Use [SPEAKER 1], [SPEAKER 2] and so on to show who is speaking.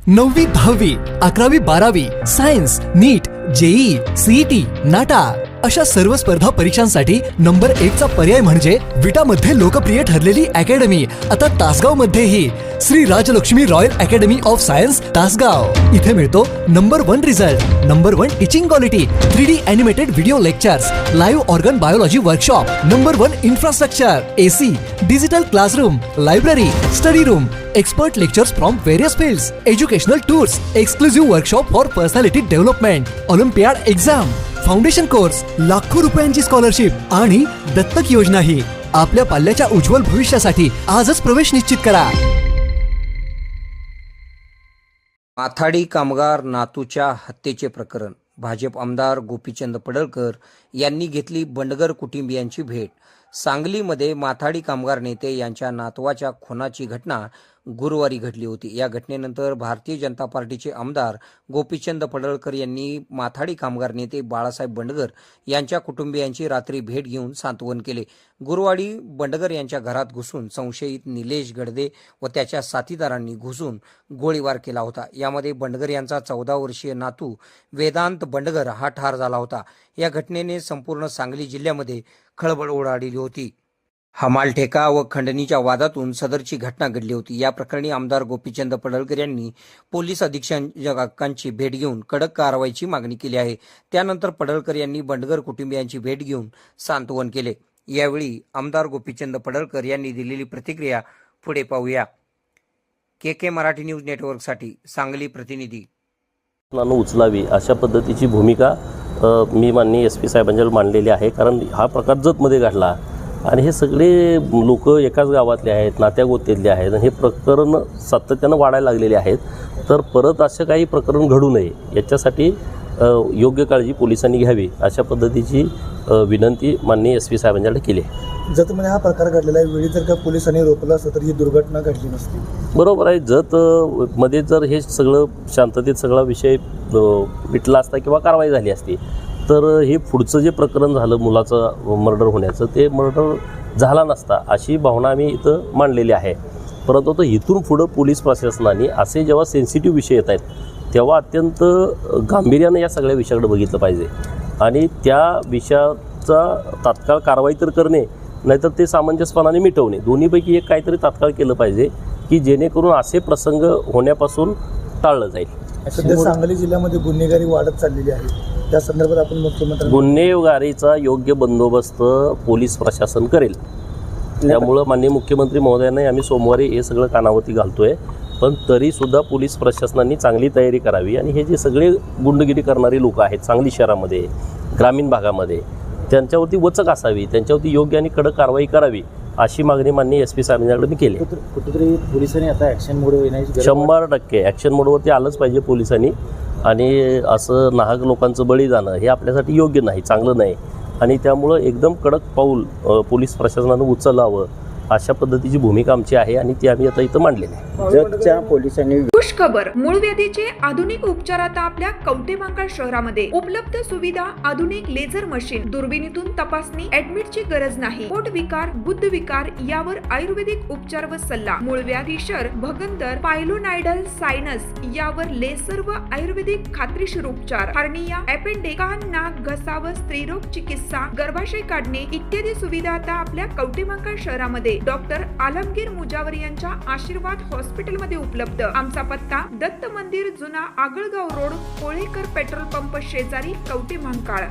[SPEAKER 1] 9वी 10वी 11वी 12वी सायन्स नीट JEE CET नाटा अशा सर्व स्पर्धा परीक्षांसाठी नंबर 1 चा पर्याय म्हणजे विटा मध्ये लोकप्रिय ठरलेली अकॅडमी आता तासगाव मध्येही Shri Rajalakshmi royal academy of science Tasgaon. इथे मिळतो number 1 result, number 1 teaching quality, 3D animated video lectures, live organ biology workshop, number 1 infrastructure, AC, digital classroom, library, study room, expert lectures from various fields, educational tours, exclusive workshop for personality development, Olympiad exam, foundation course, लाखो रुपयांची scholarship आणि दत्तक योजना ही आपल्या पाल्याच्या उज्ज्वल भविष्यासाठी आजच प्रवेश निश्चित करा।
[SPEAKER 2] माथाडी कामगार नातूच्या हत्येचे प्रकरण, भाजप आमदार गोपीचंद पडळकर यांनी घेतली बंडगर कुटुंबियांची भेट। सांगलीमध्ये माथाडी कामगार नेते यांच्या नातवाच्या खुनाची घटना गुरुवारी घडली होती। या घटनेनंतर भारतीय जनता पार्टीचे आमदार गोपीचंद पडळकर यांनी माथाडी कामगार नेते बाळासाहेब बंडगर यांच्या कुटुंबियांची रात्री भेट घेऊन सांत्वन केले। गुरुवारी बंडगर यांच्या घरात घुसून संशयित निलेश गडदे व त्याच्या साथीदारांनी घुसून गोळीबार केला होता। यामध्ये बंडगर यांचा 14 वर्षीय नातू वेदांत बंडगर हा ठार झाला होता। या घटनेने संपूर्ण सांगली जिल्ह्यामध्ये खळबळ उडाली होती। हमाल ठेका व खंडणीच्या वादातून सदरची घटना घडली होती। या प्रकरणी आमदार गोपीचंद पडळकर यांनी पोलीस अधीक्षकांची भेट घेऊन कडक कारवाईची मागणी केली आहे। त्यानंतर पडळकर यांनी बंडगर कुटुंबियांची भेट घेऊन सांत्वन केले। यावेळी आमदार गोपीचंद पडळकर यांनी दिलेली प्रतिक्रिया पुढे पाहूया। के मराठी न्यूज नेटवर्कसाठी सांगली प्रतिनिधी।
[SPEAKER 3] उचलावी अशा पद्धतीची भूमिका मी माननीय SP साहेबांजवळ मांडलेली आहे। कारण हा प्रकार जतमध्ये घडला आणि हे सगळे लोक एकाच गावातले आहेत, नात्यागोत्यातले आहेत आणि हे प्रकरण सातत्यानं वाढायला लागलेले आहेत। तर परत असं काही प्रकरण घडू नये याच्यासाठी योग्य काळजी पोलिसांनी घ्यावी अशा पद्धतीची विनंती माननीय SP साहेबांच्याकडे केली आहे।
[SPEAKER 4] जतमध्ये हा प्रकार घडलेला आहे, वेळी जर का पोलिसांनी रोखलं असतं तर ही दुर्घटना घडली नसती।
[SPEAKER 3] बरोबर आहे। जत मध्ये जर हे सगळं शांततेत सगळा विषय मिटला असता किंवा कारवाई झाली असती तर हे पुढचं जे प्रकरण झालं मुलाचं मर्डर होण्याचं ते मर्डर झाला नसता अशी भावना आम्ही इथं मांडलेली आहे। परंतु तो इथून पुढं पोलीस प्रशासनाने असे जेव्हा सेन्सिटिव्ह विषय येत आहेत तेव्हा अत्यंत गांभीर्यानं या सगळ्या विषयाकडे बघितलं पाहिजे आणि त्या विषयाचा तात्काळ कारवाई तर करणे नाहीतर ते सामंजस्यपणाने मिटवणे दोन्हीपैकी एक काहीतरी तात्काळ केलं पाहिजे की जेणेकरून असे प्रसंग होण्यापासून टाळलं जाईल।
[SPEAKER 4] सध्या सांगली जिल्ह्यामध्ये गुन्हेगारी वाढत चाललेली आहे, त्या संदर्भात आपण मुख्यमंत्री
[SPEAKER 3] गुन्हेगारीचा योग्य बंदोबस्त पोलीस प्रशासन करेल। त्यामुळं माननीय मुख्यमंत्री महोदयांना आम्ही सोमवारी हे सगळं कानावरती घालतोय। पण तरीसुद्धा पोलीस प्रशासनाने चांगली तयारी करावी आणि हे जे सगळे गुंडगिरी करणारे लोक आहेत सांगली शहरामध्ये ग्रामीण भागामध्ये त्यांच्यावरती वचक असावी, त्यांच्यावरती योग्य आणि कडक कारवाई करावी अशी मागणी माननीय SP साहेबांच्याकडे मी केली।
[SPEAKER 4] कुठेतरी पोलिसांनी आता ॲक्शन मोड येण्याची
[SPEAKER 3] 100% ॲक्शन मोडवरती आलंच पाहिजे पोलिसांनी आणि असं नाहक लोकांचं बळी जाणं हे आपल्यासाठी योग्य नाही, चांगलं नाही आणि त्यामुळं एकदम कडक पाऊल पोलीस प्रशासनानं उचलावं अशा पद्धतीची भूमिका आमची आहे आणि ती आम्ही आता इथं मांडलेली आहे।
[SPEAKER 5] जतच्या पोलिसांनी
[SPEAKER 6] खुश खबर, मूळव्याधीचे आधुनिक उपचार आता आपल्या कवठेमहांकाळ शहरामध्ये उपलब्ध सुविधा, आधुनिक लेझर मशीन, दुर्बिणीतून तपासणी, ऍडमिटची गरज नाही, पोट विकार, बुद्ध विकार यावर आयुर्वेदिक उपचार व सल्ला, मूळव्याधी शर, भगंदर, पायलोनायडल, सायनस यावर लेसर व आयुर्वेदिक खात्रीशीर उपचार, हार्निया, अपेंडिक्स, कान, नाक, घसा व स्त्रीरोग चिकित्सा, गर्भाशय काढणे इत्यादी सुविधा आता आपल्या कवठेमहांकाळ शहरामध्ये डॉक्टर आलमगीर मुजावर यांच्या आशीर्वाद हॉस्पिटलमध्ये उपलब्ध। आमचा पत्ता दत्त मंदिर, जुना Agalgaon road, Kolekar petrol pump शेजारी, कवठेमहांकाळ।